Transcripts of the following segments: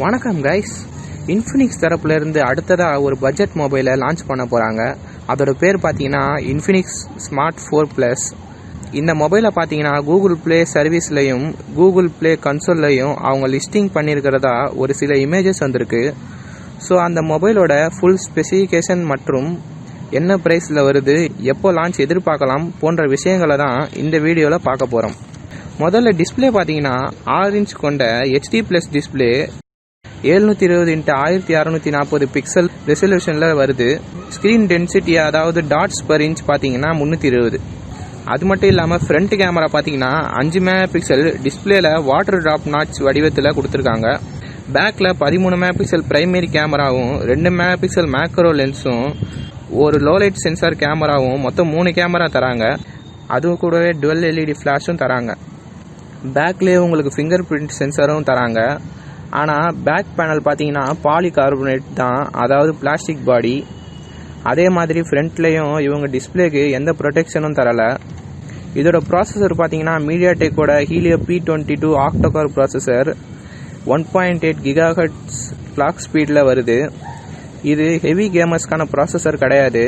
வணக்கம் guys. Infinix தரப்புல இருந்து அடுத்ததாக ஒரு பட்ஜெட் மொபைலை லான்ச் பண்ண போகிறாங்க. அதோட பேர் பார்த்தீங்கன்னா இன்ஃபினிக்ஸ் ஸ்மார்ட் 4+. இந்த மொபைலை பார்த்தீங்கன்னா கூகுள் ப்ளே சர்வீஸ்லையும் கூகுள் ப்ளே கன்சோல்லையும் அவங்க லிஸ்டிங் பண்ணியிருக்கிறதா ஒரு சில இமேஜஸ் வந்திருக்கு. ஸோ அந்த மொபைலோட ஃபுல் ஸ்பெசிஃபிகேஷன் மற்றும் என்ன ப்ரைஸில் வருது, எப்போ லான்ச் எதிர்பார்க்கலாம் போன்ற விஷயங்களை தான் இந்த வீடியோவில் பார்க்க போகிறோம். முதல்ல டிஸ்பிளே பார்த்தீங்கன்னா 6 இன்ச் கொண்ட HD+ டிஸ்பிளே 720x1640 பிக்சல் ரெசல்யூஷனில் வருது. ஸ்க்ரீன் டென்சிட்டி அதாவது டாட்ஸ் பர் இன்ச் பார்த்தீங்கன்னா 320. அது மட்டும் இல்லாமல் ஃப்ரண்ட் கேமரா பார்த்தீங்கன்னா 5 மெகாபிக்சல் டிஸ்பிளேல வாட்டர் ட்ராப் நாட்ச் வடிவத்தில் கொடுத்துருக்காங்க. பேக்கில் 13 மெகாபிக்சல் பிரைமரி கேமராவும் 2 மெகாபிக்சல் மேக்ரோ லென்ஸும் ஒரு லோலைட் சென்சார் கேமராவும் மொத்தம் 3 கேமரா தராங்க. அது கூடவே டுவெல் LED ஃப்ளாஷும் தராங்க. பேக்லேயே உங்களுக்கு ஃபிங்கர் பிரிண்ட் சென்சாரும் தராங்க. ஆனால் பேக் பேனல் பார்த்தீங்கன்னா பாலிகார்பனேட் தான், அதாவது பிளாஸ்டிக் பாடி. அதே மாதிரி ஃப்ரண்ட்லேயும் இவங்க டிஸ்பிளேக்கு எந்த ப்ரொடெக்ஷனும் தரலை. இதோட ப்ராசஸர் பார்த்தீங்கன்னா மீடியாடெக்கோட Helio P22 octacore processor 1.8 GHz clock ஸ்பீடில் வருது. இது ஹெவி கேமர்ஸ்க்கான ப்ராசஸர் கிடையாது,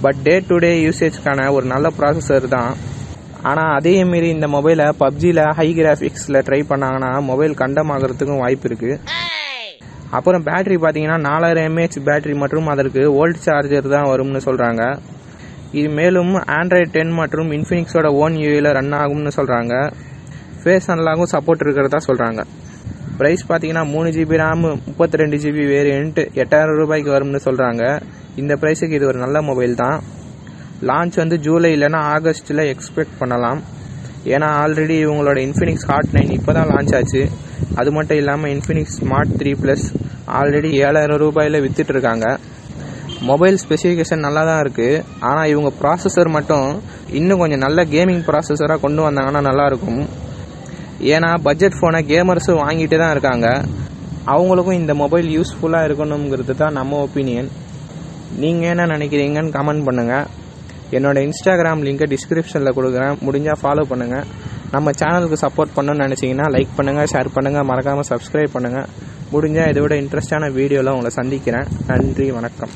பட் டே டு டே யூசேஜ்க்கான ஒரு நல்ல ப்ராசஸர் தான். ஆனால் அதே மாரி இந்த மொபைலை பப்ஜியில் ஹை கிராஃபிக்ஸில் ட்ரை பண்ணாங்கன்னா மொபைல் கண்டமாகறதுக்கும் வாய்ப்பு இருக்குது. அப்புறம் பேட்டரி பார்த்தீங்கன்னா 4000 mAh பேட்டரி மற்றும் அதற்கு ஓல்ட் சார்ஜர் தான் வரும்னு சொல்கிறாங்க. இது மேலும் ஆண்ட்ராய்ட் 10 மற்றும் இன்ஃபினிக்ஸோட ஓன் யூஏல ரன் ஆகும்னு சொல்கிறாங்க. ஃபேஸ் அன்லாக்கும் சப்போர்ட் இருக்கிறதா சொல்கிறாங்க. ப்ரைஸ் பார்த்தீங்கன்னா 3GB RAM 32GB வேரியண்ட் 8000 ரூபாய்க்கு வரும்னு சொல்கிறாங்க. இந்த ப்ரைஸுக்கு இது ஒரு நல்ல மொபைல் தான். லான்ச் ஜூலை இல்லைனா ஆகஸ்ட்டில் எக்ஸ்பெக்ட் பண்ணலாம். ஏன்னா ஆல்ரெடி இவங்களோட இன்ஃபினிக்ஸ் ஹாட் 9 இப்போ தான் லான்ச் ஆச்சு. அது மட்டும் இல்லாமல் இன்ஃபினிக்ஸ் ஸ்மார்ட் 3+ ஆல்ரெடி 7000 ரூபாயில் விற்றுட்ருக்காங்க. மொபைல் ஸ்பெசிஃபிகேஷன் நல்லா தான் இருக்குது. ஆனால் இவங்க ப்ராசஸர் மட்டும் இன்னும் கொஞ்சம் நல்ல கேமிங் ப்ராசஸராக கொண்டு வந்தாங்கன்னா நல்லாயிருக்கும். ஏன்னா பட்ஜெட் ஃபோனை கேமர்ஸும் வாங்கிட்டு தான் இருக்காங்க. அவங்களுக்கும் இந்த மொபைல் யூஸ்ஃபுல்லாக இருக்கணுங்கிறது தான் நம்ம ஒப்பீனியன். நீங்கள் என்ன நினைக்கிறீங்கன்னு கமெண்ட் பண்ணுங்கள். என்னோட இன்ஸ்டாகிராம் லிங்கை டிஸ்கிரிப்ஷனில் கொடுக்குறேன், முடிஞ்சால் ஃபாலோ பண்ணுங்கள். நம்ம சேனலுக்கு சப்போர்ட் பண்ணணும்னு நினச்சிங்கன்னா லைக் பண்ணுங்கள், ஷேர் பண்ணுங்கள், மறக்காமல் சப்ஸ்கிரைப் பண்ணுங்கள். முடிஞ்சால் இதோட இன்ட்ரெஸ்டான வீடியோவில் உங்களை சந்திக்கிறேன். நன்றி, வணக்கம்.